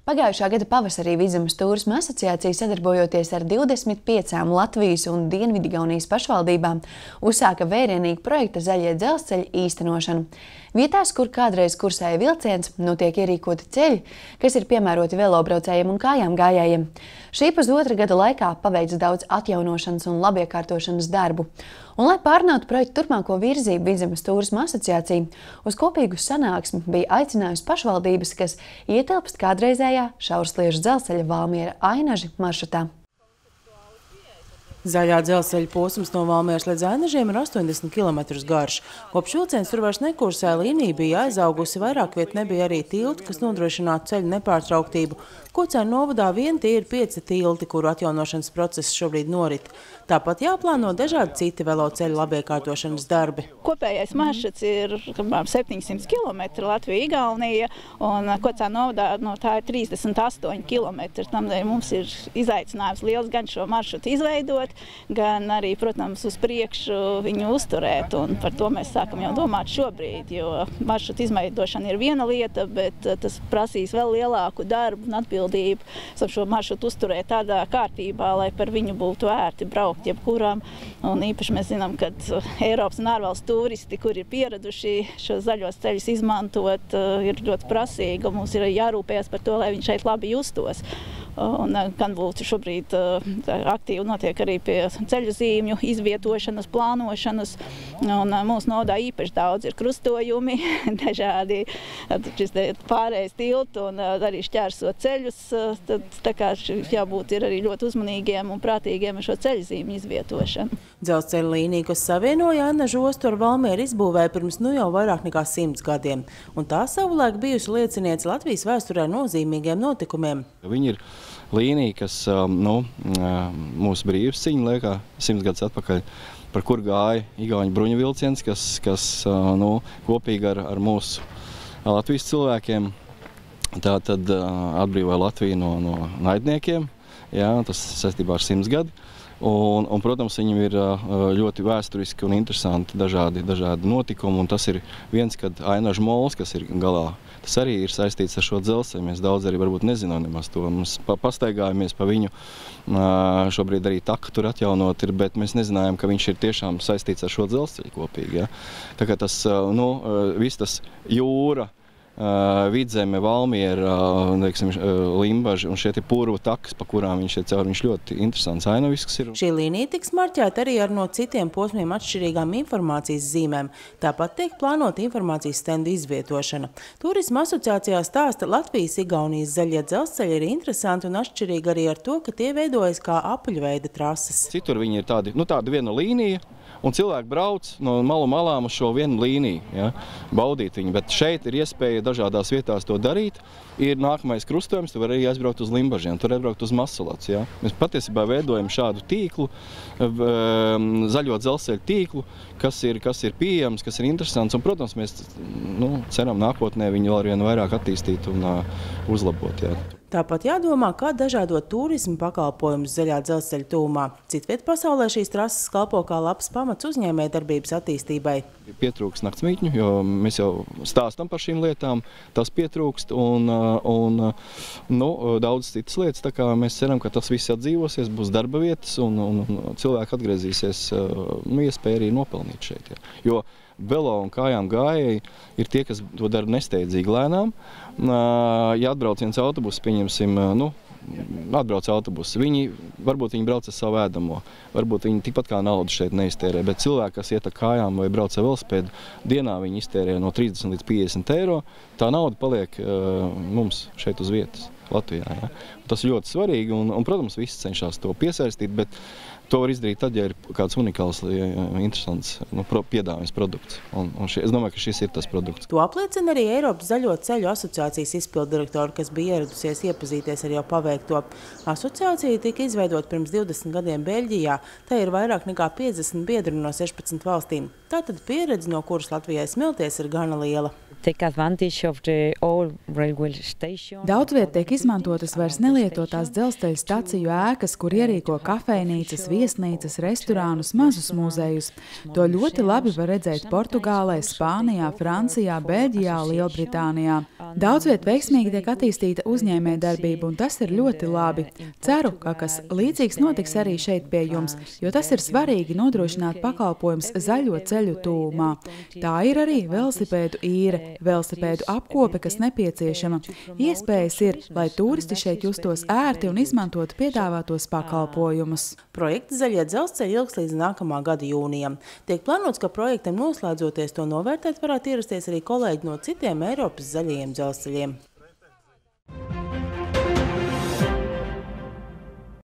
Pagājušā gada pavasarī Vidzemes turisma asociācija, sadarbojoties ar 25 Latvijas un Dienvidigaunijas pašvaldībām, uzsāka vērienīgu projekta Zaļie dzelzceļi īstenošanu. Vietās, kur kādreiz kursēja vilciens, notiek ierīkoti ceļi, kas ir piemēroti velobraucējiem un kājām gājējiem. Šī pusotra gada laikā paveikts daudz atjaunošanas un labiekārtošanas darbu. Un, lai pārnātu projektu turpmāko virzību, Vidzemes turisma asociācija uz kopīgu sanāksmi bija aicinājusi pašvaldības, kas ietilpst kādreizējā Šaursliežu dzelzceļa Valmiera–Ainaži maršrutā. Zaļā dzelzceļa posms no Valmieras līdz Ainažiem ir 80 km garš. Kopš vilciens tur vairs nekursēja, līnija bija aizaugusi, vairāk viet nebija arī tilti, kas nodrošinātu ceļu nepārtrauktību. Kocēnu novadā vien tie ir 5 tilti, kuru atjaunošanas process šobrīd norit. Tāpat jāplāno dažādi citi veloceļu labiekārtošanas darbi. Kopējais maršruts ir 700 km Latvija–Igaunija, un Kocēnu novadā no tā ir 38 km. Tamdēļ mums ir izaicinājums liels gan šo maršrutu izveidot, gan arī, protams, uz priekšu viņu uzturēt. Un par to mēs sākam jau domāt šobrīd, jo maršrutu izveidošana ir viena lieta, bet tas prasīs vēl lielāku darbu un atbildību šo maršrutu uzturēt tādā kārtībā, lai par viņu būtu ērti braukt jebkurām. Un īpaši mēs zinām, ka Eiropas un ārvalstu turisti, kuri ir pieraduši šos zaļos ceļus izmantot, ir ļoti prasīgi, un mums ir jārūpējas par to, lai viņi šeit labi justos. Un gan būtu šobrīd aktīvi notiek arī pie ceļu zīmju izvietošanas, plānošanas. Un mūsu novadā īpaši daudz ir krustojumi, dažādi pārējais tilti un arī šķērsot ceļus. Tā kā jābūt ir arī ļoti uzmanīgiem un prātīgiem ar šo ceļu zīmju izvietošanu. Dzelzceļa līnija, kas savienoja Ainažu ostu ar Valmieru, izbūvēja pirms jau vairāk nekā 100 gadiem. Un tā savulaik bijusi lieciniece Latvijas vēsturē nozīmīgiem notikumiem. Viņi ir līnija, kas mūsu brīvības cīņu laikā 100 gadus atpakaļ, par kur gāja igauņu bruņu vilciens, kas kopīgi ar mūsu Latvijas cilvēkiem tātad atbrīvoja Latviju no naidniekiem. Jā, tas saistībā ar 100 gadu. Un, protams, viņam ir ļoti vēsturiski un interesanti dažādi notikumi. Un tas ir viens, kad Ainažu mols, kas ir galā, tas arī ir saistīts ar šo dzelzceļu. Mēs daudz arī varbūt nezinām nemaz to. Mēs pastaigājamies pa viņu. Šobrīd arī taka tur atjaunot ir, bet mēs nezinājām, ka viņš ir tiešām saistīts ar šo dzelzceļu kopīgi. Ja? Tā kā tas, viss tas jūra, Vidzeme, Valmiera, Limbaži un šie purvu takas, pa kurām viņš ir cauri, viņš ļoti interesants, ainavisks ir. Šī līnija tiks marķēta arī ar no citiem posmiem atšķirīgām informācijas zīmēm. Tāpat tiek plānota informācijas stendu izvietošana. Turisma asociācijā stāsta, Latvijas–Igaunijas zaļie dzelzceļi ir interesanti un atšķirīgi arī ar to, ka tie veidojas kā apuļveida trases. Citur viņi ir tāda viena līnija, un cilvēki brauc no malu malām uz šo vienu līniju, ja, baudīt viņu. Bet šeit ir iespēja dažādās vietās to darīt. Ir nākamais krustojums, tu var arī aizbraukt uz Limbažiem, tur aizbraukt uz Masalats. Ja. Mēs patiesībā veidojam šādu tīklu, zaļo dzelzceļu tīklu, kas ir pieejams, kas ir interesants. Un, protams, mēs ceram nākotnē viņu vēl arvien vairāk attīstīt un uzlabot. Ja. Tāpat jādomā, kā dažādot turismu pakalpojumus zaļā dzelzceļa tūmā. Citviet pasaulē šīs trases kalpo kā labs pamats uzņēmējdarbības attīstībai. Pietrūkst naktsmītņu, jo mēs jau stāstam par šīm lietām, tas pietrūkst un daudz citas lietas. Tā kā mēs ceram, ka tas viss atdzīvosies, būs darba vietas un cilvēki atgriezīsies, iespēja arī nopelnīt šeit. Ja. Jo velo un kājām gājēji ir tie, kas to dara nesteidzīgi lēnām. Ja atbrauc viens autobus, pieņemsim, atbrauc autobusi, varbūt viņi brauc ar savu ēdamo, varbūt viņi tikpat kā naudu šeit neiztērē, bet cilvēki, kas iet ar kājām vai brauc ar velosipēdu, dienā viņi iztērē no 30 līdz 50 eiro, tā nauda paliek mums šeit uz vietas, Latvijā. Ja? Tas ir ļoti svarīgi un, protams, visi cenšas to piesaistīt, bet to var izdarīt tad, ja ir kāds unikāls, interesants piedāvājums produkts. Es domāju, ka šis ir tas produkts. To apliecina arī Eiropas Zaļo ceļu asociācijas izpilddirektora, kas bija ieradusies iepazīties ar jau paveikto. Asociācija tika izveidota pirms 20 gadiem Beļģijā. Tā ir vairāk nekā 50 biedri no 16 valstīm. Tātad pieredze, no kuras Latvijai smelties, ir gana liela. Daudzviet tiek izmantotas vairs nelietotās dzelzceļa staciju ēkas, kur ierīko kafejnīcas, viesnīcas, restorānus, mazus muzejus. To ļoti labi var redzēt Portugālē, Spānijā, Francijā, Beļģijā, Lielbritānijā. Daudz viet veiksmīgi tiek attīstīta uzņēmējdarbība, un tas ir ļoti labi. Ceru, ka kas līdzīgs notiks arī šeit pie jums, jo tas ir svarīgi nodrošināt pakalpojums zaļo ceļu tūmā. Tā ir arī velosipēdu īre, velosipēdu apkope, kas nepieciešama. Iespējas ir, lai turisti šeit justos ērti un izmantotu piedāvātos pakalpojumus. Projekta Zaļie dzelzceļi ilgs līdz nākamā gada jūnijam. Tiek plānots, ka projektam noslēdzoties to novērtēt varētu ierasties arī kolēģi no citiem Eiropas zaļajiem dzelzceļiem.